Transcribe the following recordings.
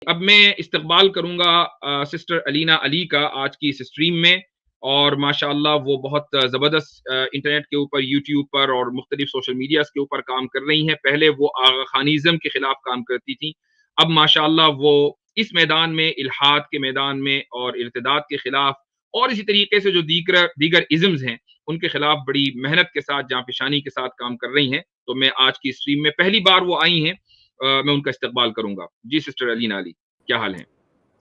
اب میں استقبال کروں گا سسٹر علینا علی کا آج کی اس اسٹریم میں، اور ماشاءاللہ وہ بہت زبردست انٹرنیٹ کے اوپر، یوٹیوب پر اور مختلف سوشل میڈیاز کے اوپر کام کر رہی ہیں۔ پہلے وہ آغا خانیزم کے خلاف کام کرتی تھیں، اب ماشاءاللہ وہ اس میدان میں، الحاد کے میدان میں اور ارتداد کے خلاف اور اسی طریقے سے جو دیگر ازمز ہیں ان کے خلاف بڑی محنت کے ساتھ، جاں پیشانی کے ساتھ کام کر رہی ہیں۔ تو میں آج کی اسٹریم میں پہلی بار وہ آئی ہیں، میں ان کا استقبال کروں گا۔ جی سسٹر علینا علی، کیا حال ہیں؟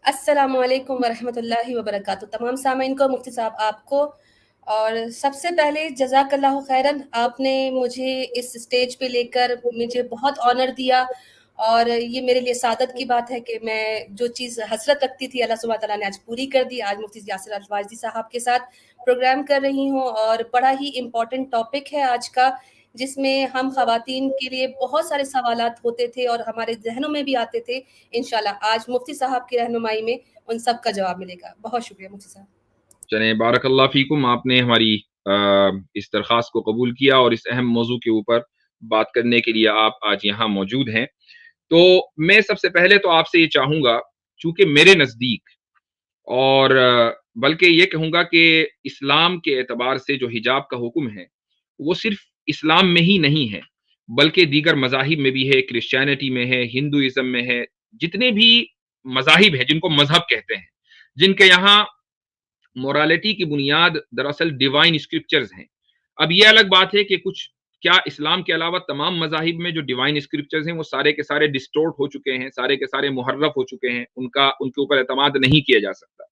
السلام علیکم ورحمۃ اللہ وبرکاتہ۔ تمام سامعین کو، مفتی صاحب آپ کو، اور سب سے پہلے جزاک اللہ خیراً، آپ نے مجھے اس اسٹیج پہ لے کر مجھے بہت آنر دیا، اور یہ میرے لیے سعادت کی بات ہے کہ میں جو چیز حسرت رکھتی تھی اللہ سبحانہ تعالیٰ نے آج پوری کر دی۔ آج مفتی یاسر الواجدی صاحب کے ساتھ پروگرام کر رہی ہوں، اور بڑا ہی امپورٹنٹ ٹاپک ہے آج کا، جس میں ہم خواتین کے لیے بہت سارے سوالات ہوتے تھے اور ہمارے ذہنوں میں بھی آتے تھے۔ انشاءاللہ آج مفتی صاحب کی رہنمائی میں ان سب کا جواب ملے گا۔ بہت شکریہ مفتی صاحب۔ چلیں، بارک اللہ فیکم، آپ نے ہماری اس درخواست کو قبول کیا اور اس اہم موضوع کے اوپر بات کرنے کے لیے آپ آج یہاں موجود ہیں۔ تو میں سب سے پہلے تو آپ سے یہ چاہوں گا، چونکہ میرے نزدیک، اور بلکہ یہ کہوں گا کہ اسلام کے اعتبار سے جو حجاب کا حکم ہے وہ صرف اسلام میں ہی نہیں ہے، بلکہ دیگر مذاہب میں بھی ہے، کرسچینٹی میں ہے، ہندوازم میں ہے، جتنے بھی مذاہب ہیں جن کو مذہب کہتے ہیں، جن کے یہاں مورالٹی کی بنیاد دراصل ڈیوائن اسکرپچرز ہیں۔ اب یہ الگ بات ہے کہ کچھ، کیا اسلام کے علاوہ تمام مذاہب میں جو ڈیوائن اسکرپچرز ہیں وہ سارے کے سارے ڈسٹورٹ ہو چکے ہیں، سارے کے سارے محرف ہو چکے ہیں، ان کے اوپر اعتماد نہیں کیا جا سکتا،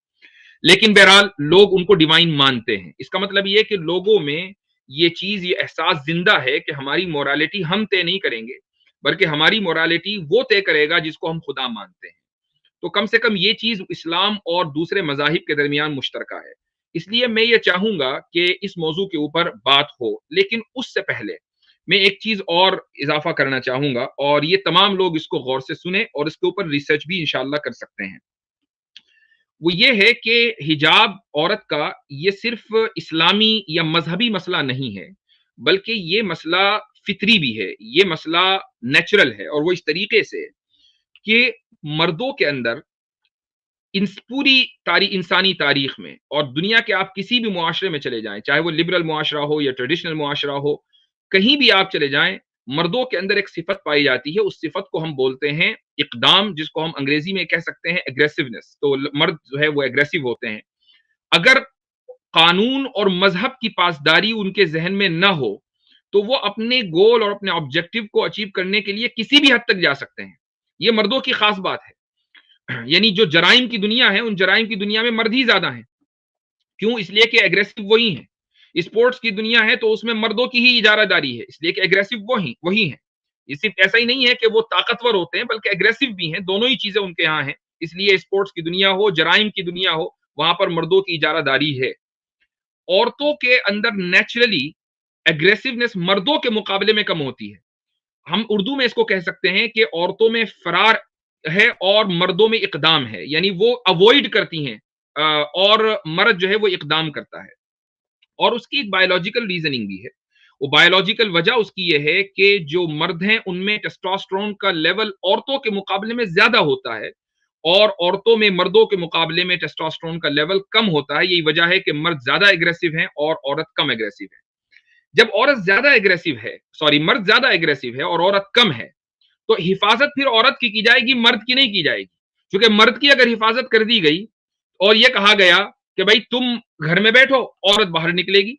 لیکن بہرحال لوگ ان کو ڈیوائن مانتے ہیں۔ اس کا مطلب یہ کہ لوگوں میں یہ چیز، یہ احساس زندہ ہے کہ ہماری مورالٹی ہم طے نہیں کریں گے، بلکہ ہماری مورالٹی وہ طے کرے گا جس کو ہم خدا مانتے ہیں۔ تو کم سے کم یہ چیز اسلام اور دوسرے مذاہب کے درمیان مشترکہ ہے۔ اس لیے میں یہ چاہوں گا کہ اس موضوع کے اوپر بات ہو، لیکن اس سے پہلے میں ایک چیز اور اضافہ کرنا چاہوں گا، اور یہ تمام لوگ اس کو غور سے سنیں اور اس کے اوپر ریسرچ بھی انشاءاللہ کر سکتے ہیں۔ وہ یہ ہے کہ حجاب عورت کا یہ صرف اسلامی یا مذہبی مسئلہ نہیں ہے، بلکہ یہ مسئلہ فطری بھی ہے، یہ مسئلہ نیچرل ہے، اور وہ اس طریقے سے کہ مردوں کے اندر پوری انسانی تاریخ میں اور دنیا کے آپ کسی بھی معاشرے میں چلے جائیں، چاہے وہ لبرل معاشرہ ہو یا ٹریڈیشنل معاشرہ ہو، کہیں بھی آپ چلے جائیں، مردوں کے اندر ایک صفت پائی جاتی ہے، اس صفت کو ہم بولتے ہیں اقدام، جس کو ہم انگریزی میں کہہ سکتے ہیں اگریسونیس۔ تو مرد جو ہے وہ اگریسو ہوتے ہیں۔ اگر قانون اور مذہب کی پاسداری ان کے ذہن میں نہ ہو تو وہ اپنے گول اور اپنے آبجیکٹو کو اچیو کرنے کے لیے کسی بھی حد تک جا سکتے ہیں۔ یہ مردوں کی خاص بات ہے، یعنی جو جرائم کی دنیا ہے، ان جرائم کی دنیا میں مرد ہی زیادہ ہیں۔ کیوں؟ اس لیے کہ اگریسو وہی ہیں۔ اسپورٹس کی دنیا ہے تو اس میں مردوں کی ہی اجارہ داری ہے، اس لیے کہ اگریسو وہی ہیں۔ یہ صرف ایسا ہی نہیں ہے کہ وہ طاقتور ہوتے ہیں، بلکہ اگریسو بھی ہیں، دونوں ہی چیزیں ان کے ہاں ہیں۔ اس لیے اسپورٹس کی دنیا ہو، جرائم کی دنیا ہو، وہاں پر مردوں کی اجارہ داری ہے۔ عورتوں کے اندر نیچرلی اگریسونیس مردوں کے مقابلے میں کم ہوتی ہے۔ ہم اردو میں اس کو کہہ سکتے ہیں کہ عورتوں میں فرار ہے اور مردوں میں اقدام ہے، یعنی وہ اوائڈ کرتی ہیں اور مرد جو ہے وہ اقدام کرتا ہے۔ اور اس کی ایک بایولوجیکل ریزننگ بھی ہے۔ وہ بایولوجیکل وجہ اس کی یہ ہے کہ جو مرد ہیں ان میں ٹیسٹوسٹرون کا لیول عورتوں کے مقابلے میں زیادہ ہوتا ہے، اور عورتوں میں مردوں کے مقابلے میں ٹیسٹوسٹرون کا لیول کم ہوتا ہے۔ یہی وجہ ہے کہ مرد زیادہ اگریسو ہیں اور عورت کم اگریسو ہے۔ جب عورت زیادہ اگریسو ہے، مرد زیادہ اگریسو ہے اور عورت کم ہے، تو حفاظت پھر عورت کی جائے گی، مرد کی نہیں کی جائے گی۔ کیونکہ مرد کی اگر حفاظت کر دی گئی اور یہ کہا گیا کہ بھائی تم گھر میں بیٹھو، عورت باہر نکلے گی،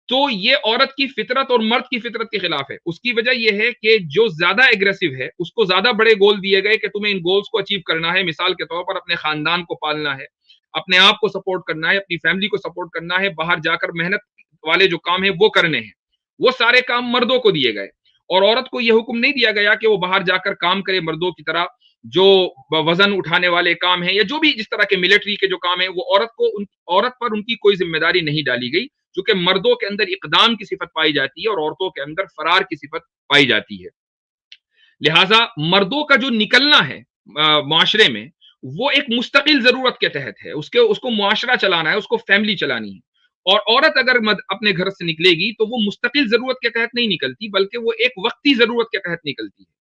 تو یہ عورت کی فطرت اور مرد کی فطرت کے خلاف ہے۔ اس کی وجہ یہ ہے کہ جو زیادہ اگریسو ہے اس کو زیادہ بڑے گول دیے گئے کہ تمہیں ان گولز کو اچیو کرنا ہے۔ مثال کے طور پر اپنے خاندان کو پالنا ہے، اپنے آپ کو سپورٹ کرنا ہے، اپنی فیملی کو سپورٹ کرنا ہے، باہر جا کر محنت والے جو کام ہیں وہ کرنے ہیں، وہ سارے کام مردوں کو دیے گئے۔ اور عورت کو یہ حکم نہیں دیا گیا کہ وہ باہر جا کر کام کرے مردوں کی طرح، جو وزن اٹھانے والے کام ہیں یا جو بھی جس طرح کے ملٹری کے جو کام ہیں، وہ عورت پر ان کی کوئی ذمہ داری نہیں ڈالی گئی، چونکہ مردوں کے اندر اقدام کی صفت پائی جاتی ہے اور عورتوں کے اندر فرار کی صفت پائی جاتی ہے۔ لہٰذا مردوں کا جو نکلنا ہے معاشرے میں، وہ ایک مستقل ضرورت کے تحت ہے، اس کو معاشرہ چلانا ہے، اس کو فیملی چلانی ہے۔ اور عورت اگر اپنے گھر سے نکلے گی تو وہ مستقل ضرورت کے تحت نہیں نکلتی، بلکہ وہ ایک وقتی ضرورت کے تحت نکلتی ہے۔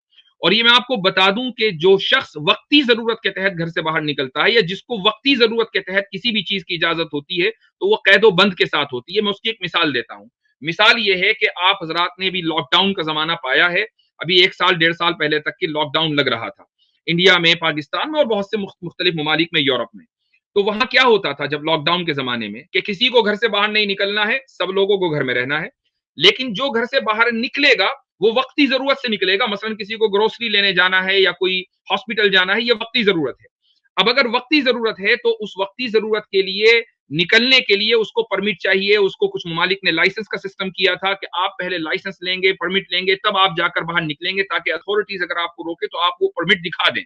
اور یہ میں آپ کو بتا دوں کہ جو شخص وقتی ضرورت کے تحت گھر سے باہر نکلتا ہے یا جس کو وقتی ضرورت کے تحت کسی بھی چیز کی اجازت ہوتی ہے تو وہ قید و بند کے ساتھ ہوتی ہے. میں اس کی ایک مثال دیتا ہوں. مثال یہ ہے کہ آپ حضرات نے بھی لاک ڈاؤن کا زمانہ پایا ہے. ابھی 1 سال 1.5 سال پہلے تک کی لاک ڈاؤن لگ رہا تھا انڈیا میں, پاکستان میں اور بہت سے مختلف ممالک میں, یورپ میں. تو وہاں کیا ہوتا تھا جب لاک ڈاؤن کے زمانے میں کہ کسی کو گھر سے باہر نہیں نکلنا ہے, سب لوگوں کو گھر میں رہنا ہے. لیکن جو گھر سے باہر نکلے گا وہ وقتی ضرورت سے نکلے گا. مثلا کسی کو گروسری لینے جانا ہے یا کوئی ہاسپٹل جانا ہے, یہ وقتی ضرورت ہے. اب اگر وقتی ضرورت ہے تو اس وقتی ضرورت کے لیے نکلنے کے لیے اس کو پرمٹ چاہیے. اس کو کچھ ممالک نے لائسنس کا سسٹم کیا تھا کہ آپ پہلے لائسنس لیں گے, پرمٹ لیں گے, تب آپ جا کر باہر نکلیں گے, تاکہ اتھارٹیز اگر آپ کو روکے تو آپ وہ پرمٹ دکھا دیں.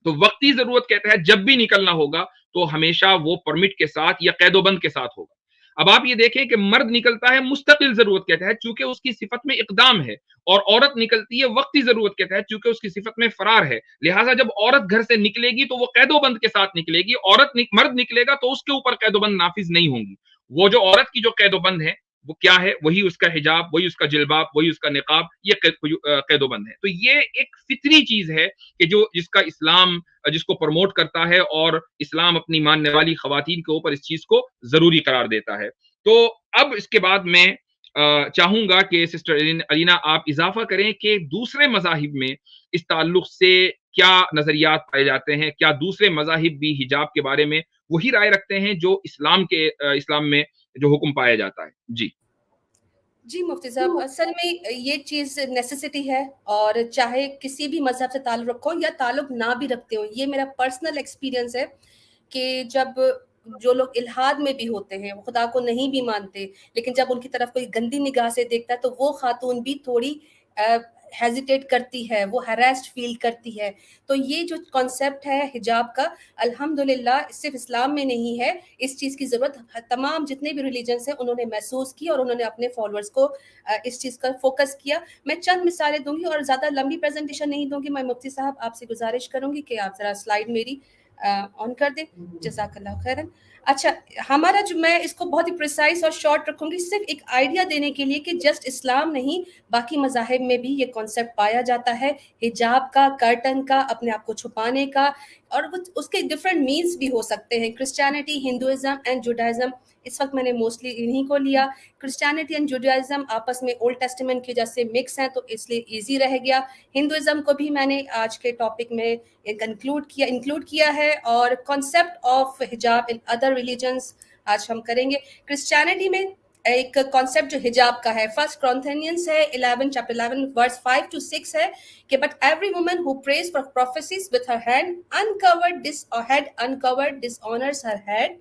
تو وقتی ضرورت کے تحت جب بھی نکلنا ہوگا تو ہمیشہ وہ پرمٹ کے ساتھ یا قید و بند کے ساتھ ہوگا. اب آپ یہ دیکھیں کہ مرد نکلتا ہے مستقل ضرورت کے تحت چونکہ اس کی صفت میں اقدام ہے, اور عورت نکلتی ہے وقتی ضرورت کے تحت چونکہ اس کی صفت میں فرار ہے. لہٰذا جب عورت گھر سے نکلے گی تو وہ قید و بند کے ساتھ نکلے گی. مرد نکلے گا تو اس کے اوپر قید و بند نافذ نہیں ہوں گی. وہ جو عورت کی جو قید و بند ہے وہ کیا ہے؟ وہی اس کا حجاب, وہی اس کا جلباب, وہی اس کا نقاب, یہ قید و بند ہے. تو یہ ایک فطری چیز ہے کہ جس کا اسلام جس کو پروموٹ کرتا ہے, اور اسلام اپنی ماننے والی خواتین کے اوپر اس چیز کو ضروری قرار دیتا ہے. تو اب اس کے بعد میں چاہوں گا کہ سسٹر علینا آپ اضافہ کریں کہ دوسرے مذاہب میں اس تعلق سے کیا نظریات پائے جاتے ہیں. کیا دوسرے مذاہب بھی حجاب کے بارے میں وہی رائے رکھتے ہیں جو اسلام میں جو حکم پایا جاتا ہے؟ جی جی مفتی صاحب، اصل میں یہ چیز نیسیسٹی ہے، اور چاہے کسی بھی مذہب سے تعلق رکھو یا تعلق نہ بھی رکھتے ہو. یہ میرا پرسنل ایکسپیرینس ہے کہ جب جو لوگ الحاد میں بھی ہوتے ہیں، وہ خدا کو نہیں بھی مانتے، لیکن جب ان کی طرف کوئی گندی نگاہ سے دیکھتا ہے تو وہ خاتون بھی تھوڑی ہیزیٹیٹ کرتی ہے، وہ ہیراسڈ فیل کرتی ہے. تو یہ جو کانسیپٹ ہے حجاب کا، الحمدللہ صرف اسلام میں نہیں ہے. اس چیز کی ضرورت تمام جتنے بھی ریلیجنس ہیں انہوں نے محسوس کی، اور انہوں نے اپنے فالوورز کو اس چیز کا فوکس کیا. میں چند مثالیں دوں گی اور زیادہ لمبی پریزنٹیشن نہیں دوں گی. میں مفتی صاحب آپ سے گزارش کروں گی کہ آپ ذرا سلائیڈ میری آن کر دیں. جزاک اللہ خیرن. اچھا، ہمارا جو، میں اس کو بہت ہی پریسائز اور شارٹ رکھوں گی، صرف ایک آئیڈیا دینے کے لیے کہ جسٹ اسلام نہیں، باقی مذاہب میں بھی یہ کانسیپٹ پایا جاتا ہے حجاب کا، کرٹن کا، اپنے آپ کو چھپانے کا، اور اس کے ڈفرینٹ مینس بھی ہو سکتے ہیں. کرسچینٹی، ہندوازم اینڈ جوڈائزم، اس وقت میں نے موسٹلی انہی کو لیا. کرسچینٹی اینڈ جوڈائزم آپس میں اولڈ ٹیسٹمنٹ کی وجہ سے مکس ہیں تو اس لیے ایزی رہ گیا. ہندوازم کو بھی میں نے آج کے ٹاپک میں انکلوڈ کیا ہے، اور کانسیپٹ آف حجاب ان ادر ریلیجنس آج ہم کریں گے. کرسچینٹی میں ایک کانسیپٹ جو حجاب کا ہے، فرسٹ کرونتھینینس ہے 11 چیپٹر 11 ورس 5 to 6 ہے کہ but every woman who prays for prophesies with her head uncovered dishonours her head,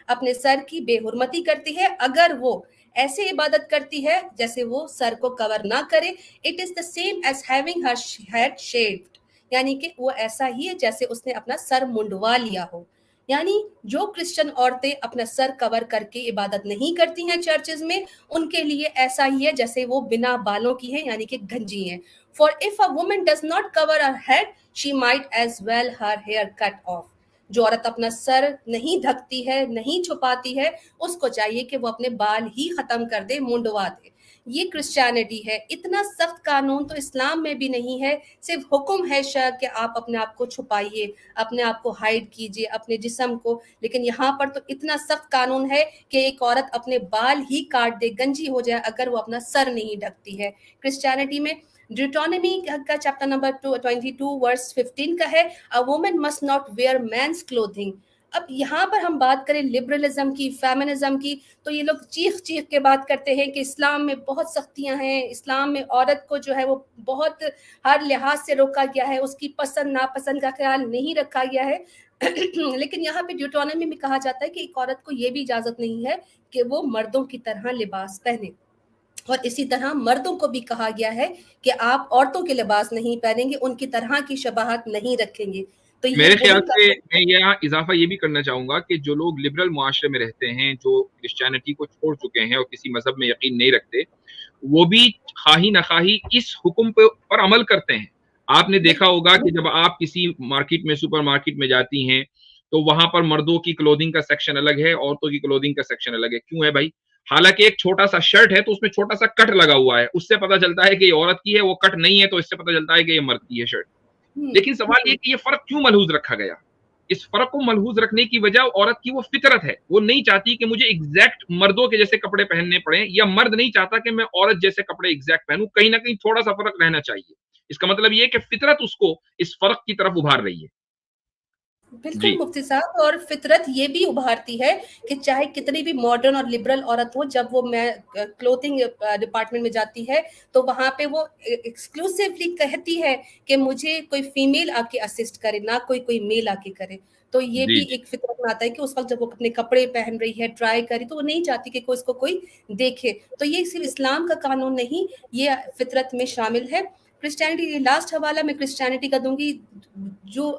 اپنے سر کی بے حرمتی کرتی ہے اگر وہ ایسے عبادت کرتی ہے جیسے وہ سر کو کور نہ کرے. It is the same as having her head shaved, یعنی کہ وہ ایسا ہی ہے جیسے اس نے اپنا سر منڈوا لیا ہو. یعنی جو کرسچن عورتیں اپنا سر کور کر کے عبادت نہیں کرتی ہیں چرچز میں، ان کے لیے ایسا ہی ہے جیسے وہ بنا بالوں کی ہیں، یعنی کہ گنجی ہیں. For if a woman does not cover her head, she might as well her hair cut off. جو عورت اپنا سر نہیں ڈھکتی ہے، نہیں چھپاتی ہے، اس کو چاہیے کہ وہ اپنے بال ہی ختم کر دے، منڈوا دے. یہ کرسچینٹی ہے. اتنا سخت قانون تو اسلام میں بھی نہیں ہے. صرف حکم ہے کہ آپ اپنے آپ کو چھپائیے، اپنے آپ کو ہائڈ کیجیے، اپنے جسم کو. لیکن یہاں پر تو اتنا سخت قانون ہے کہ ایک عورت اپنے بال ہی کاٹ دے، گنجی ہو جائے اگر وہ اپنا سر نہیں ڈھکتی ہے. کرسچینٹی میں ڈیوٹانومی کا چیپٹر نمبر 22 ورس 15 کا ہے a woman must not wear men's clothing. اب یہاں پر ہم بات کریں لبرلزم کی، فیمنزم کی، تو یہ لوگ چیخ کے بات کرتے ہیں کہ اسلام میں بہت سختیاں ہیں، اسلام میں عورت کو جو ہے وہ بہت ہر لحاظ سے روکا گیا ہے، اس کی پسند ناپسند کا خیال نہیں رکھا گیا ہے. لیکن یہاں پہ ڈیوٹانومی میں کہا جاتا ہے کہ ایک عورت کو یہ بھی اجازت نہیں ہے کہ وہ مردوں کی طرح لباس پہنے، اور اسی طرح مردوں کو بھی کہا گیا ہے کہ آپ عورتوں کے لباس نہیں پہنیں گے، ان کی طرح کی شباہت نہیں رکھیں گے. تو یہ میرے خیال سے میں یہاں اضافہ یہ بھی کرنا چاہوں گا کہ جو لوگ لبرل معاشرے میں رہتے ہیں، جو کرسچینٹی کو چھوڑ چکے ہیں اور کسی مذہب میں یقین نہیں رکھتے، وہ بھی خواہی نخواہی اس حکم پر عمل کرتے ہیں. آپ نے دیکھا ہوگا کہ جب آپ کسی مارکیٹ میں، سپر مارکیٹ میں جاتی ہیں تو وہاں پر مردوں کی کلودنگ کا سیکشن الگ ہے، عورتوں کی کلودنگ کا سیکشن الگ ہے. کیوں ہے بھائی؟ हालांकि एक छोटा सा शर्ट है तो उसमें छोटा सा कट लगा हुआ है, उससे पता चलता है कि ये औरत की है, वो कट नहीं है तो इससे पता चलता है कि ये मर्द की है शर्ट। लेकिन सवाल ये कि ये फर्क क्यों मलहूज रखा गया? इस फर्क को मलहूज रखने की वजह औरत की वो फितरत है, वो नहीं चाहती कि मुझे एग्जैक्ट मर्दों के जैसे कपड़े पहनने पड़े, या मर्द नहीं चाहता कि मैं औरत जैसे कपड़े एग्जैक्ट पहनूं, कहीं ना कहीं थोड़ा सा फर्क रहना चाहिए। इसका मतलब ये कि फितरत उसको इस फर्क की तरफ उभार रही है। बिल्कुल जी मुफ्ती साहब, और फितरत ये भी उभारती है कि चाहे कितनी भी मॉडर्न और लिबरल औरत हो, जब वो मैं क्लोथिंग डिपार्टमेंट में जाती है तो वहां पे वो एक्सक्लूसिवली कहती है कि मुझे कोई फीमेल आके असिस्ट करे, ना कोई कोई मेल आके करे। तो ये जी भी जी एक फितरत में आता है कि उस वक्त जब वो अपने कपड़े पहन रही है, ट्राई करी, तो वो नहीं चाहती कि कोई इसको कोई देखे। तो ये सिर्फ इस्लाम का कानून नहीं, ये फितरत में शामिल है। क्रिश्चियनिटी, लास्ट हवाला मैं क्रिश्चियनिटी का दूंगी, जो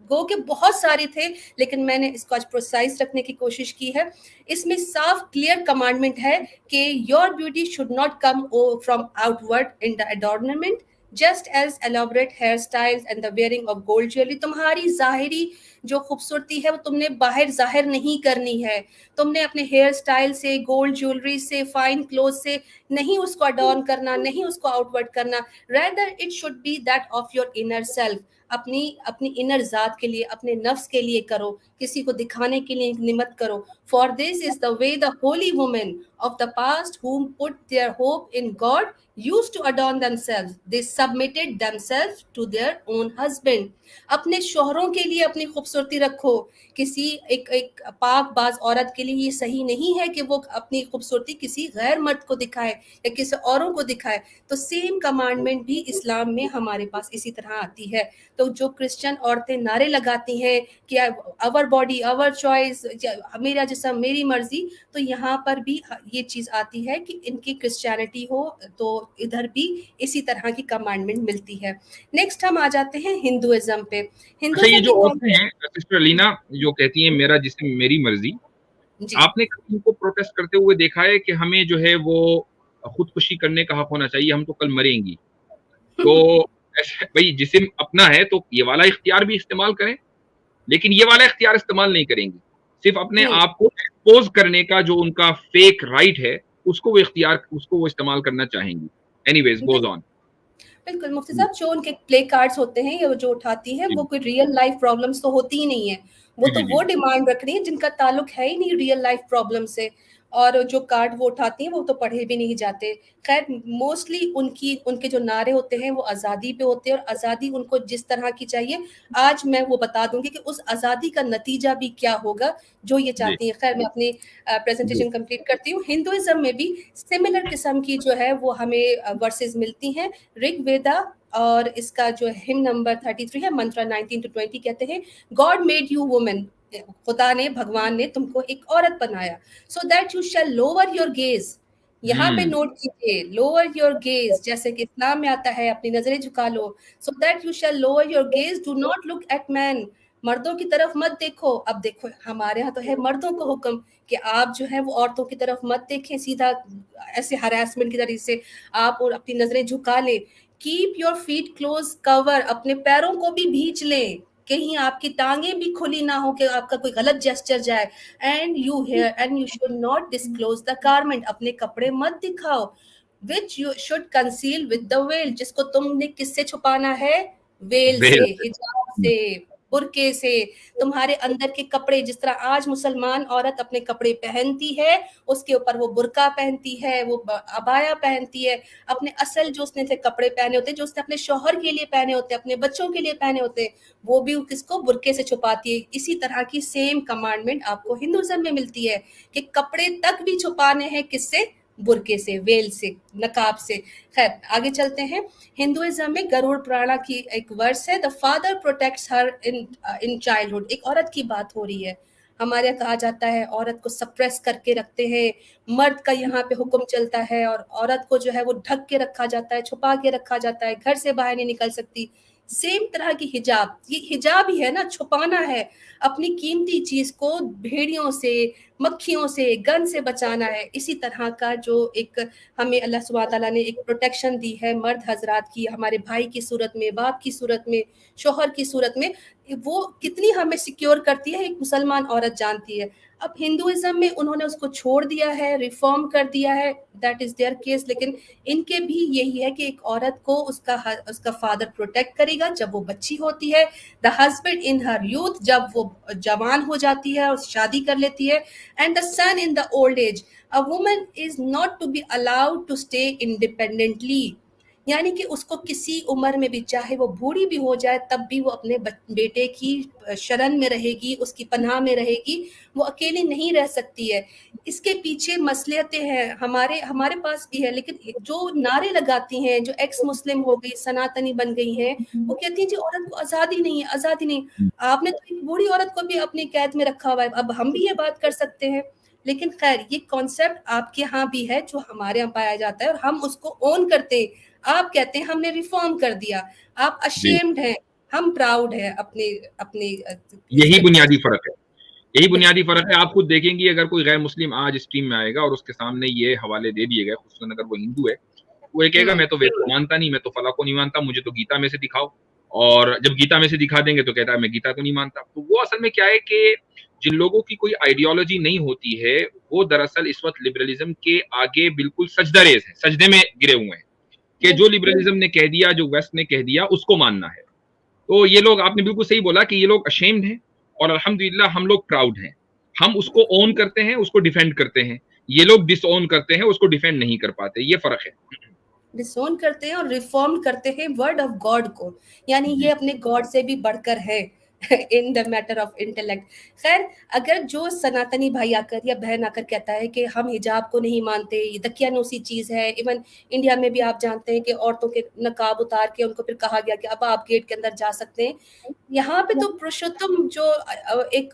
गो के बहुत सारे थे, लेकिन मैंने इसको आज प्रोसाइज रखने की कोशिश की है। इसमें साफ क्लियर कमांडमेंट है कि your beauty should not come from outward in the adornment, just as elaborate hair styles and the wearing of gold jewellery. तुम्हारी जाहिरी जो खूबसूरती है वो तुमने बाहर जाहिर नहीं करनी है, तुमने अपने हेयर स्टाइल से, गोल्ड ज्वेलरी से, फाइन क्लोथ से नहीं उसको अडॉर्न करना, नहीं उसको आउटवर्ड करना। Rather it should be that of your inner self, अपनी अपनी इनर जात के लिए, अपने नफ्स के लिए करो, किसी को दिखाने के लिए मत करो। For this is the way the Holi women of the past whom put their hope in God used to adorn themselves. They submitted themselves to their own husband. अपने शोहरों के लिए अपनी खूबसूरती रखो, किसी एक पाक बाज औरत के लिए ये सही नहीं है कि वो अपनी खूबसूरती किसी गैर मर्द को दिखाए या किसी औरों को दिखाए। तो सेम कमांडमेंट भी इस्लाम में हमारे पास इसी तरह आती है। तो जो क्रिश्चियन औरतें नारे लगाती हैं कि अवर बॉडी अवर चॉइस, मेरा जिस्म मेरी मर्जी, तो यहाँ पर भी ये चीज आती है कि इनकी क्रिश्चियनिटी हो तो इधर भी इसी तरह की कमांडमेंट मिलती है। नेक्स्ट हम आ जाते हैं हिंदुइज्म पे। अच्छा, ये हिंदुइज्म जो एक औरतें हैं सिस्टर अलीना, जो कहती हैं मेरा जिस्म मेरी मर्जी, जी आपने कभी इनको प्रोटेस्ट करते हुए देखा है कि हमें जो है वो खुदकुशी करने का हक होना चाहिए, हम तो कल मरेंगी? तो ऐसे भाई जिस्म अपना है तो ये वाला इख्तियार भी इस्तेमाल करें, लेकिन ये वाला इख्तियार इस्तेमाल नहीं करेंगे। सिर्फ अपने नहीं, आप को एक्सपोज करने का जो उनका फेक राइट है, उसको वो इस्तेमाल करना चाहेंगी। Anyways goes on. बिल्कुल मुफ्ती साहब, जो उनके प्ले कार्ड्स होते हैं या जो उठाती हैं जी वो कोई रियल लाइफ प्रॉब्लम्स तो होती ही नहीं है। वो जी तो जी वो जी डिमांड रख रही है जिनका ताल्लुक है ही नहीं रियल लाइफ प्रॉब्लम से, और जो कार्ड वो उठाती हैं वो तो पढ़े भी नहीं जाते। खैर, मोस्टली उनके जो नारे होते हैं वो आज़ादी पे होते हैं, और आज़ादी उनको जिस तरह की चाहिए आज मैं वो बता दूंगी कि उस आज़ादी का नतीजा भी क्या होगा जो ये जी चाहती हैं। खैर, मैं अपनी जी प्रेजेंटेशन कंप्लीट करती हूँ। हिंदुइज्म में भी सिमिलर किस्म की जो है वो हमें वर्सेस मिलती हैं। ऋग्वेदा और इसका जो हिम नंबर 33 है, मंत्रा 19-20 कहते हैं, गॉड मेड यू वुमन, खुदा ने, भगवान ने तुमको एक औरत बनाया, so that you shall lower your gaze. यहाँ पे हम्म नोट कीजिए, लोअर योर गेज, जैसे कि इस्लाम में आता है अपनी नजरें झुका लो। So that you shall lower your gaze, do not look at man, मर्दों की तरफ मत देखो। अब देखो, हमारे यहाँ तो है मर्दों को हुक्म कि आप जो है वो औरतों की तरफ मत देखें, सीधा ऐसे हरासमेंट की तरह से आप और अपनी नजरें झुका ले। Keep your feet close cover, अपने पैरों को भी भींच लें, कहीं आपकी टांगें भी खुली ना हो कि आपका कोई गलत जेस्चर जाए। And you should not disclose the garment, अपने कपड़े मत दिखाओ। Which you should conceal with the well, जिसको तुमने किससे छुपाना है? वेल से, वेल हिजाब से, बुरके से। तुम्हारे अंदर के कपड़े, जिस तरह आज मुसलमान औरत अपने कपड़े पहनती है, उसके ऊपर वो बुरका पहनती है, वो अबाया पहनती है, अपने असल जो उसने से कपड़े पहने होते हैं, जो उसने अपने शौहर के लिए पहने होते हैं, अपने बच्चों के लिए पहने होते हैं, वो भी किसको? बुरके से छुपाती है। इसी तरह की सेम कमांडमेंट आपको हिंदुइज्म में मिलती है कि कपड़े तक भी छुपाने हैं, किससे? बुरके से, वेल से, नकाब से। खैर, आगे चलते हैं। हिंदुइज्म में गरुड़ पुराणा की एक वर्स है, the father protects her in childhood. एक औरत की बात हो रही है। हमारे यहाँ कहा जाता है औरत को सप्रेस करके रखते हैं, मर्द का यहाँ पे हुक्म चलता है, और औरत को जो है वो ढक के रखा जाता है, छुपा के रखा जाता है, घर से बाहर नहीं निकल सकती। सेम तरह की हिजाब, ये हिजाब ही है ना, छुपाना है, अपनी कीमती चीज को भेड़ियों से, मक्खियों से, गन से बचाना है। इसी तरह का जो एक हमें अल्लाह सुब्हान तआला ने एक प्रोटेक्शन दी है मर्द हजरात की, हमारे भाई की सूरत में, बाप की सूरत में, शोहर की सूरत में, वो कितनी हमें सिक्योर करती है, एक मुसलमान औरत जानती है। अब हिंदुइज्म में उन्होंने उसको छोड़ दिया है, रिफॉर्म कर दिया है, दैट इज देयर केस। लेकिन इनके भी यही है कि एक औरत को उसका फादर प्रोटेक्ट करेगा जब वो बच्ची होती है, the husband in her youth जब वो जवान हो जाती है और शादी कर लेती है, and the son in the old age. A woman is not to be allowed to stay independently, यानी कि उसको किसी उम्र में भी, चाहे वो बूढ़ी भी हो जाए, तब भी वो अपने बेटे की शरण में रहेगी, उसकी पनाह में रहेगी, वो अकेली नहीं रह सकती है। इसके पीछे मसलियतें हैं, हमारे हमारे पास भी है, लेकिन जो नारे लगाती हैं, जो एक्स मुस्लिम हो गई, सनातनी बन गई हैं, वो कहती हैं जी औरत को आज़ादी नहीं है, आज़ादी नहीं। आपने तो एक बूढ़ी औरत को भी अपनी कैद में रखा हुआ है, अब हम भी ये बात कर सकते हैं। लेकिन खैर ये कॉन्सेप्ट आपके यहाँ भी है जो हमारे यहाँ पाया जाता है और हम उसको ओन करते हैं। आप कहते हैं हमने रिफॉर्म कर दिया, आप अशेम्ड हैं, हम प्राउड हैं अपने अपने यही बुनियादी फर्क है, यही बुनियादी बिल्कुल। फर्क है। आप खुद देखेंगी अगर कोई गैर मुस्लिम आज स्ट्रीम में आएगा और उसके सामने ये हवाले दे दिए गए, खुसूसन अगर वो हिंदू है, वो ये कहेगा मैं तो वेद को मानता नहीं, मैं तो फला को नहीं मानता, मुझे तो गीता में से दिखाओ। और जब गीता में से दिखा देंगे तो कहता है मैं गीता को नहीं मानता। तो वो असल में क्या है कि जिन लोगों की कोई आइडियोलॉजी नहीं होती है, वो दरअसल इस वक्त लिबरलिज्म के आगे बिल्कुल सजदरेज है, सजदे में गिरे हुए हैं कि जो लिबरलिज्म ने कह दिया, जो वेस्ट ने कह दिया, उसको मानना है। तो ये लोग, आपने बिल्कुल सही बोला कि ये लोग अशेम्ड हैं और अल्हम्दुलिल्लाह हम लोग प्राउड हैं। हम उसको ओन करते हैं, उसको डिफेंड करते हैं। ये लोग डिसओन करते हैं, उसको डिफेंड नहीं कर पाते। ये फर्क है। डिसोन करते हैं और रिफॉर्म करते हैं वर्ड ऑफ गॉड को, यानी ये अपने गॉड से भी बढ़कर है in the matter of intellect. खैर, अगर जो सनातनी भाई आकर या बहन आकर कहता है कि हम हिजाब को नहीं मानते, ये दकियानूसी चीज़ है, इवन इंडिया में भी आप जानते हैं कि औरतों के नकाब उतार के उनको फिर कहा गया कि अब आप गेट के अंदर जा सकते हैं। यहाँ पे तो पुरुषोत्तम जो एक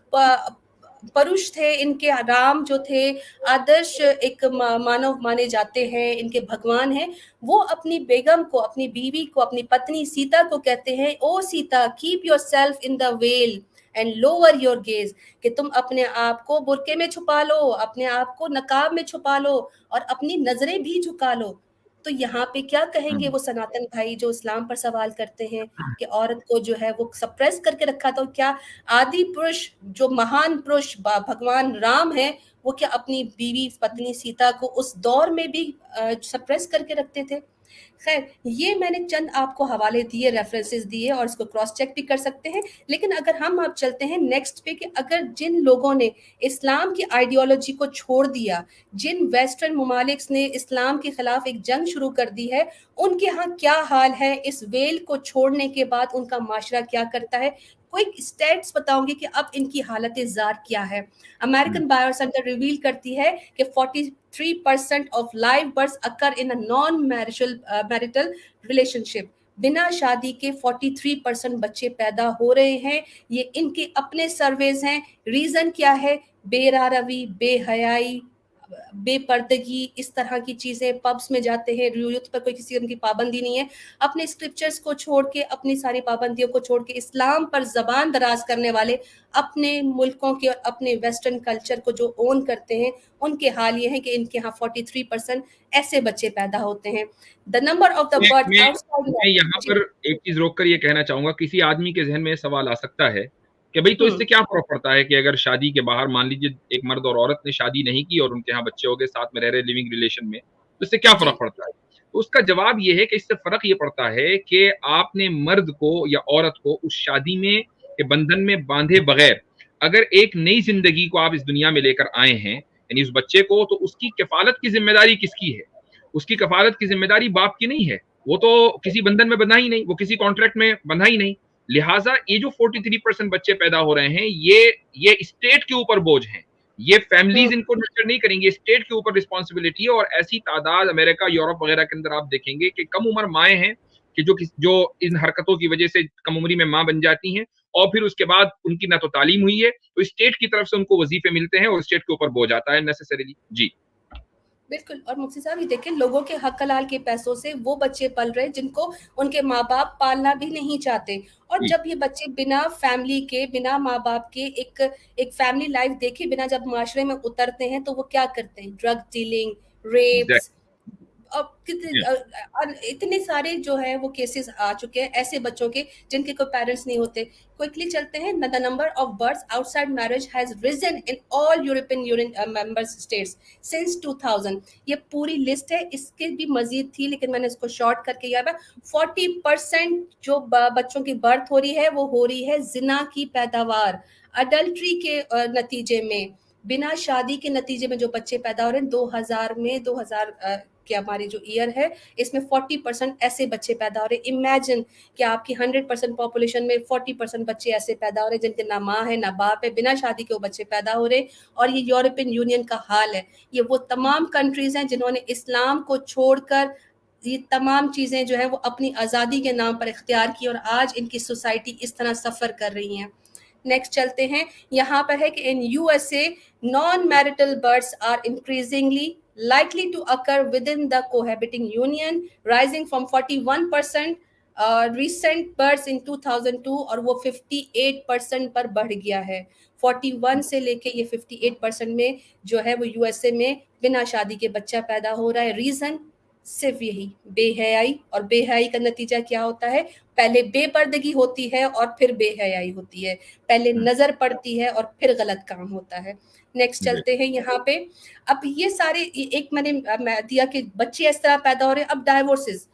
पुरुष थे, इनके राम जो थे, आदर्श एक मानव माने जाते हैं, इनके भगवान हैं, वो अपनी बेगम को, अपनी बीवी को, अपनी पत्नी सीता को कहते हैं, oh Sita keep yourself in the veil and lower your gaze, कि तुम अपने आप को बुरके में छुपा लो, अपने आप को नकाब में छुपा लो और अपनी नजरें भी झुका लो। तो यहाँ पे क्या कहेंगे वो सनातन भाई जो इस्लाम पर सवाल करते हैं कि औरत को जो है वो सप्रेस करके रखा? तो क्या आदि पुरुष जो महान पुरुष भगवान राम है, वो क्या अपनी बीवी पत्नी सीता को उस दौर में भी सप्रेस करके रखते थे? खैर, ये मैंने चंद आपको हवाले दिए, रेफरेंसेस दिए, और इसको क्रॉस चेक भी कर सकते हैं। लेकिन अगर हम अब चलते हैं नेक्स्ट पे कि अगर जिन लोगों ने इस्लाम की आइडियोलॉजी को छोड़ दिया, जिन वेस्टर्न ममालिक्स ने इस्लाम के खिलाफ एक जंग शुरू कर दी है, उनके यहाँ क्या हाल है, इस वेल को छोड़ने के बाद उनका माशरा क्या करता है? क्विक स्टेट्स बताऊंगी कि अब इनकी हालत जार क्या है। अमेरिकन बायो सेंटर रिवील करती है कि 43% of live birth occur in a non marital relationship. बिना शादी के 43% बच्चे पैदा हो रहे हैं। ये इनके अपने सर्वेज हैं। रीजन क्या है? बेरारवी, बेहयाई, बेपर्दगी, इस तरह की चीजें। पब्स में जाते हैं, यूथ पर कोई किसी उनकी पाबंदी नहीं है। अपने स्क्रिप्चर्स को छोड़ के, अपनी सारी पाबंदियों को छोड़ के, इस्लाम पर जबान दराज करने वाले अपने मुल्कों के और अपने वेस्टर्न कल्चर को जो ओन करते हैं, उनके हाल ये है कि इनके यहाँ 43% ऐसे बच्चे पैदा होते हैं। द नंबर ऑफ द मैं बर्थ मैं आउटसाइड। मैं यहाँ जी। पर एक चीज रोक कर ये कहना चाहूंगा, किसी आदमी के जहन में ये सवाल आ सकता है कि भाई तो इससे क्या फर्क पड़ता है कि अगर शादी के बाहर मान लीजिए एक मर्द और औरत ने शादी नहीं की और उनके यहाँ बच्चे हो गए, साथ में रह रहे लिविंग रिलेशन में, तो इससे क्या फर्क जी। पड़ता है? तो उसका जवाब ये है कि इससे फर्क ये पड़ता है कि आपने मर्द को या औरत को उस शादी में के बंधन में बांधे बगैर अगर एक नई जिंदगी को आप इस दुनिया में लेकर आए हैं, यानी उस बच्चे को, तो उसकी कफालत की जिम्मेदारी किसकी है? उसकी कफालत की जिम्मेदारी बाप की नहीं है। वो तो किसी बंधन में बंधा ही नहीं, वो किसी कॉन्ट्रैक्ट में बंधा ही नहीं। लिहाजा ये जो 43% बच्चे पैदा हो रहे हैं, ये स्टेट के ऊपर बोझ हैं। ये फैमिलीज इनको नर्चर नहीं करेंगे, स्टेट के ऊपर रिस्पॉन्सिबिलिटी है। और ऐसी तादाद अमेरिका, यूरोप वगैरह के अंदर आप देखेंगे कि कम उम्र माएँ हैं कि जो इन हरकतों की वजह से कम उम्री में माँ बन जाती हैं, और फिर उसके बाद उनकी ना तो तालीम हुई है, तो स्टेट की तरफ से उनको वजीफे मिलते हैं और स्टेट के ऊपर बोझ आता है नेसेसरीली। जी बिल्कुल। और मुफ्ती साहब ये देखिए, लोगों के हक हलाल के पैसों से वो बच्चे पल रहे हैं जिनको उनके माँ बाप पालना भी नहीं चाहते। और जी जब ये बच्चे बिना फैमिली के, बिना माँ बाप के एक फैमिली लाइफ देखे बिना जब माशरे में उतरते हैं, तो वो क्या करते हैं? ड्रग डीलिंग, एग्जैक्ट रेप्स, अब इतने सारे जो है वो केसेस आ चुके हैं ऐसे बच्चों के जिनके कोई पेरेंट्स नहीं होते. क्विकली चलते हैं. The number of births outside marriage has risen in all European Union member states since 2000. ये पूरी लिस्ट है, इसके भी मजीद थी लेकिन मैंने इसको शॉर्ट करके यहाँ पे 40% जो बच्चों की बर्थ हो रही है वो हो रही है जिना की पैदावार, अडल्ट्री के नतीजे में, बिना शादी के नतीजे में जो बच्चे पैदा हो रहे हैं. 2000 में 2000 कि हमारी जो ईयर है इसमें 40% ऐसे बच्चे पैदा हो रहे हैं. इमेजिन कि आपकी 100% पॉपुलेशन में 40% बच्चे ऐसे पैदा हो रहे हैं जिनके ना माँ है ना बाप है, बिना शादी के वो बच्चे पैदा हो रहे हैं. और ये यूरोपियन यूनियन का हाल है. ये वो तमाम कंट्रीज हैं जिन्होंने इस्लाम को छोड़कर ये तमाम चीज़ें जो है वो अपनी आज़ादी के नाम पर इख्तियार की और आज इनकी सोसाइटी इस तरह सफ़र कर रही हैं. नेक्स्ट चलते हैं. यहाँ पर है कि in USA non marital births are increasingly likely to occur within the cohabiting union, rising from 41% recent births in 2002 और वो 58% पर बढ़ गया है. 41 से लेके ये 58% में जो है वो यूएसए में बिना शादी के बच्चा पैदा हो रहा है. रीजन सिर्फ यही बेहयाई. और बेहयाई का नतीजा क्या होता है? पहले बेपर्दगी होती है और फिर बेहयाई होती है. पहले नजर पड़ती है और फिर गलत काम होता है. नेक्स्ट चलते हैं यहाँ पे. अब ये सारे एक मैंने दिया कि बच्चे इस तरह पैदा हो रहे हैं. अब डाइवोर्सेस,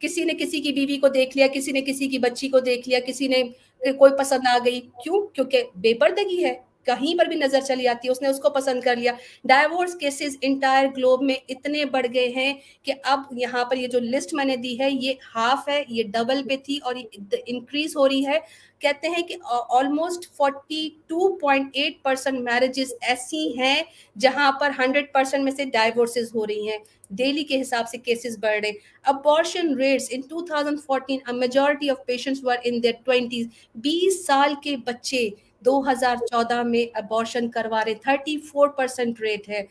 किसी ने किसी की बीवी को देख लिया, किसी ने किसी की बच्ची को देख लिया, किसी ने कोई पसंद आ गई. क्यों? क्योंकि बेपर्दगी है, कहीं पर भी नजर चली आती है, उसने उसको पसंद कर लिया. डाइवोर्स केसेस इंटायर ग्लोब में इतने बढ़ गए हैं कि अब यहाँ पर ये जो लिस्ट मैंने दी है ये हाफ है, ये डबल पे थी और ये इंक्रीज हो रही है. कहते हैं कि ऑलमोस्ट 42.8% मैरिजेस ऐसी हैं जहां पर 100% में से डाइवोर्सेस हो रही हैं. डेली के हिसाब से केसेस बढ़ रहे. Abortion rates in 2014 a majority of patients were in their 20s. 20 साल के बच्चे 2014 में अबॉर्शन करवा रहे. 34% रेट है.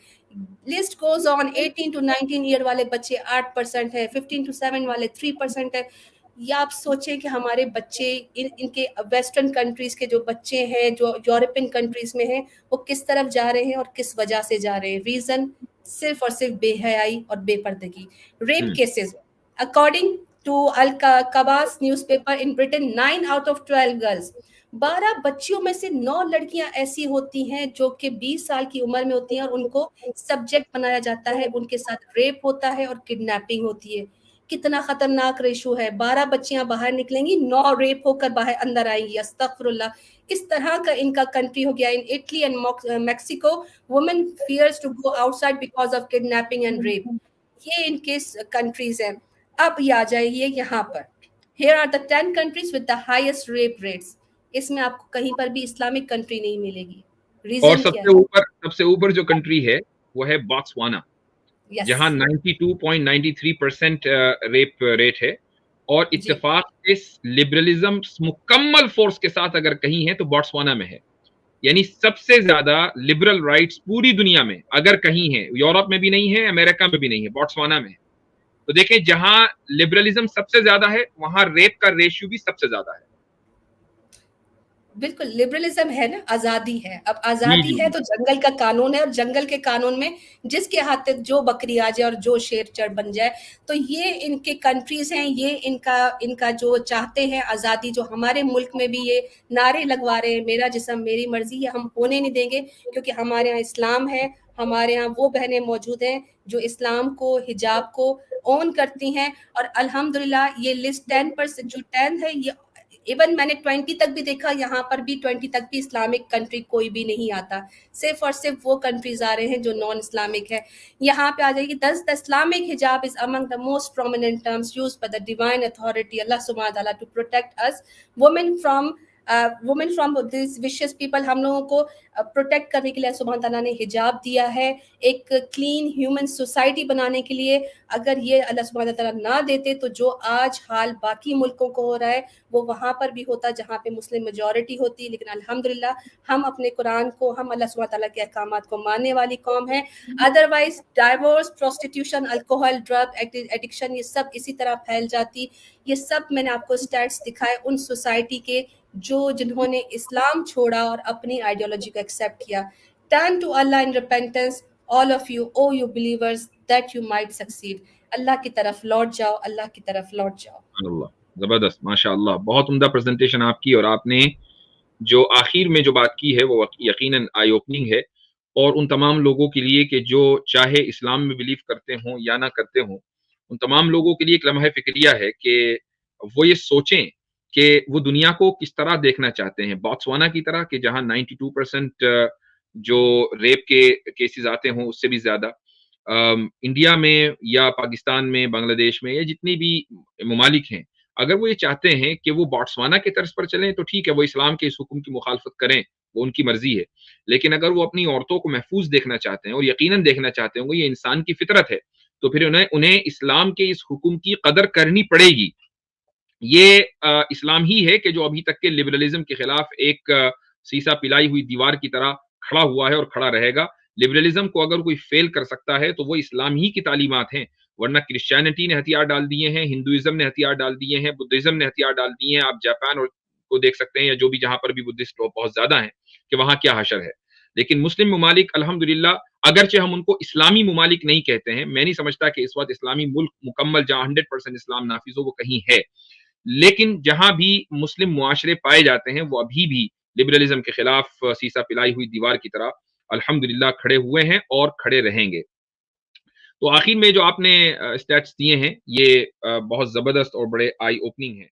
List goes on. 18 to 19 year वाले बच्चे 8% है, 15 to 7 वाले 3% है. या आप सोचें कि हमारे बच्चे इनके वेस्टर्न कंट्रीज के जो बच्चे हैं जो यूरोपियन कंट्रीज में हैं वो किस तरफ जा रहे हैं और किस वजह से जा रहे हैं. रीजन सिर्फ और सिर्फ बेहयाई और बेपर्दगी. Rape cases according to Al Qabas newspaper in Britain 9 out of 12 girls, 12 बच्चियों में से 9 लड़कियां ऐसी होती हैं जो कि 20 साल की उम्र में होती हैं और उनको सब्जेक्ट बनाया जाता है, उनके साथ रेप होता है और किडनैपिंग होती है. कितना खतरनाक रेशो है. 12 बच्चियां बाहर निकलेंगी, 9 रेप होकर बाहर अंदर आएंगी. अस्तगफिरुल्लाह. इस तरह का इनका कंट्री हो गया. In Italy and Mexico women fears to go outside because of kidnapping and rape. ये इनके कंट्रीज हैं. अब ये आ जाइए यहाँ पर. Here are the 10 countries with the highest rape rates. इसमें आपको कहीं पर भी इस्लामिक कंट्री नहीं मिलेगी. और रीजन क्या है? सबसे ऊपर जो कंट्री है वो है बॉट्सवाना, जहां 92.93% रेप रेट है. और इत्तेफाक इस लिबरलिज्म मुकम्मल फोर्स के साथ अगर कहीं है तो बॉट्सवाना में है. यानी सबसे ज्यादा लिबरल राइट्स पूरी दुनिया में अगर कहीं है, यूरोप में भी नहीं है, अमेरिका में भी नहीं है, बॉट्सवाना में है. तो देखें जहां लिबरलिज्म सबसे ज्यादा है वहां रेप का रेशियो भी सबसे ज्यादा है. बिल्कुल लिबरलिज्म है ना, आजादी है. अब आजादी है तो जंगल का कानून है और जंगल के कानून में जिसके हाथ जो बकरी आ जाए और जो शेर चढ़ बन जाए. तो ये इनके कंट्रीज हैं, ये इनका जो चाहते हैं आजादी, जो हमारे मुल्क में भी ये नारे लगवा रहे हैं मेरा जिस्म मेरी मर्जी, ये हम होने नहीं देंगे क्योंकि हमारे यहाँ इस्लाम है. हमारे यहाँ वो बहनें मौजूद हैं जो इस्लाम को हिजाब को ओन करती हैं. और अल्हम्दुलिल्लाह ये लिस्ट 10% जो 10 है ये इवन मैंने 20 तक भी देखा. यहाँ पर भी 20 तक भी इस्लामिक कंट्री कोई भी नहीं आता. सिर्फ और सिर्फ वो कंट्रीज आ रहे हैं जो नॉन इस्लामिक है. यहाँ पे आ जाएगी. The Islamic hijab is among the most prominent terms used by the divine authority Allah सुब्हानहू व तआला to protect us women from this vicious people. हम लोगों को प्रोटेक्ट करने के लिए सुब्हान ताला ने हिजाब दिया है, एक क्लीन ह्यूमन सोसाइटी बनाने के लिए. अगर ये अल्लाह सुब्हान ताला ना देते तो जो आज हाल बाकी मुल्कों को हो रहा है वो वहाँ पर भी होता जहाँ पे मुस्लिम मेजॉरिटी होती. लेकिन अल्हम्दुलिल्लाह हम अपने कुरान को, हम अल्लाह सुब्हान ताला के अहकामात को मानने वाली कौम है. Otherwise divorce, prostitution, alcohol, drug addiction ये सब इसी तरह फैल जाती. ये सब मैंने आपको स्टैट्स दिखाए उन सोसाइटी के जिन्होंने इस्लाम छोड़ा और अपनी आइडियोलॉजी को एक्सेप्ट किया. Turn to Allah in repentance all of you, oh you believers, that you might succeed. اللہ کی طرف لوٹ جاؤ، اللہ کی طرف لوٹ جاؤ۔ اللہ زبردست، ماشاء اللہ، بہت عمدہ پریزنٹیشن آپ کی، اور آپ نے جو آخر میں جو بات کی ہے وہ یقیناً آئی اوپننگ ہے، اور ان تمام لوگوں کے لیے کہ جو چاہے اسلام میں بلیو کرتے ہوں یا نہ کرتے ہوں، ان تمام لوگوں کے لیے ایک لمحہ فکریہ ہے کہ وہ یہ سوچیں کہ وہ دنیا کو کس طرح دیکھنا چاہتے ہیں، بوتسوانا کی طرح کہ جہاں 92% جو ریپ کے کیسز آتے ہوں اس سے بھی زیادہ، انڈیا میں یا پاکستان میں، بنگلہ دیش میں، یا جتنی بھی ممالک ہیں، اگر وہ یہ چاہتے ہیں کہ وہ بوتسوانا کے طرز پر چلیں تو ٹھیک ہے، وہ اسلام کے اس حکم کی مخالفت کریں، وہ ان کی مرضی ہے، لیکن اگر وہ اپنی عورتوں کو محفوظ دیکھنا چاہتے ہیں اور یقیناً دیکھنا چاہتے ہوں گے، یہ انسان کی فطرت ہے، تو پھر انہیں اسلام کے اس حکم کی قدر کرنی پڑے گی۔ یہ اسلام ہی ہے کہ جو ابھی تک کے لبرلزم کے خلاف ایک سیسا پلائی ہوئی دیوار کی طرح کھڑا ہوا ہے اور کھڑا رہے گا۔ لبرلزم کو اگر کوئی فیل کر سکتا ہے تو وہ اسلام ہی کی تعلیمات ہیں، ورنہ کرسچینٹی نے ہتھیار ڈال دیے ہیں، ہندوازم نے ہتھیار ڈال دیے ہیں، بدھزم نے ہتھیار ڈال دیے ہیں۔ آپ جاپان کو دیکھ سکتے ہیں، یا جو بھی جہاں پر بھی بدھسٹ لوگ بہت زیادہ ہیں، کہ وہاں کیا حشر ہے۔ لیکن مسلم ممالک الحمدللہ، اگرچہ ہم ان کو اسلامی ممالک نہیں کہتے ہیں، میں نہیں سمجھتا کہ اس وقت اسلامی ملک مکمل جہاں 100% اسلام نافذ ہو وہ کہیں ہے، لیکن جہاں بھی مسلم معاشرے پائے جاتے ہیں وہ ابھی بھی لبرلزم کے خلاف سیسا پلائی ہوئی دیوار کی طرح الحمدللہ کھڑے ہوئے ہیں اور کھڑے رہیں گے۔ تو آخر میں جو آپ نے اسٹیٹس دیے ہیں یہ بہت زبردست اور بڑے آئی اوپننگ ہیں۔